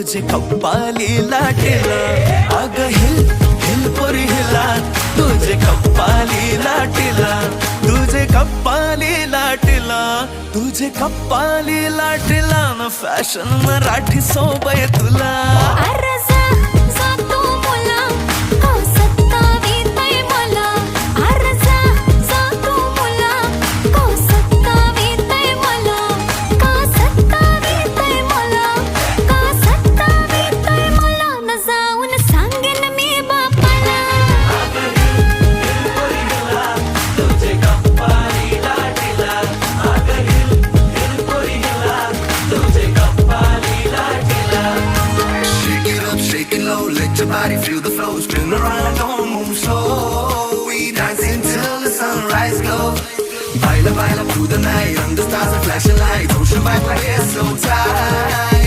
तुझे कप्पाली लाटेला अग हिल हिल पोरी हिला तुझे कप्पाली लाटेला तुझे कप्पाली लाटेला तुझे कप्पाली लाटेला ना फॅशन मराठी सोबय तुला Let your body feel the flow. Spin around, don't move slow. We dancing till the sunrise glow. Baila, baila through the night. Under stars and flashing lights. Ocean vibe like it's so tight.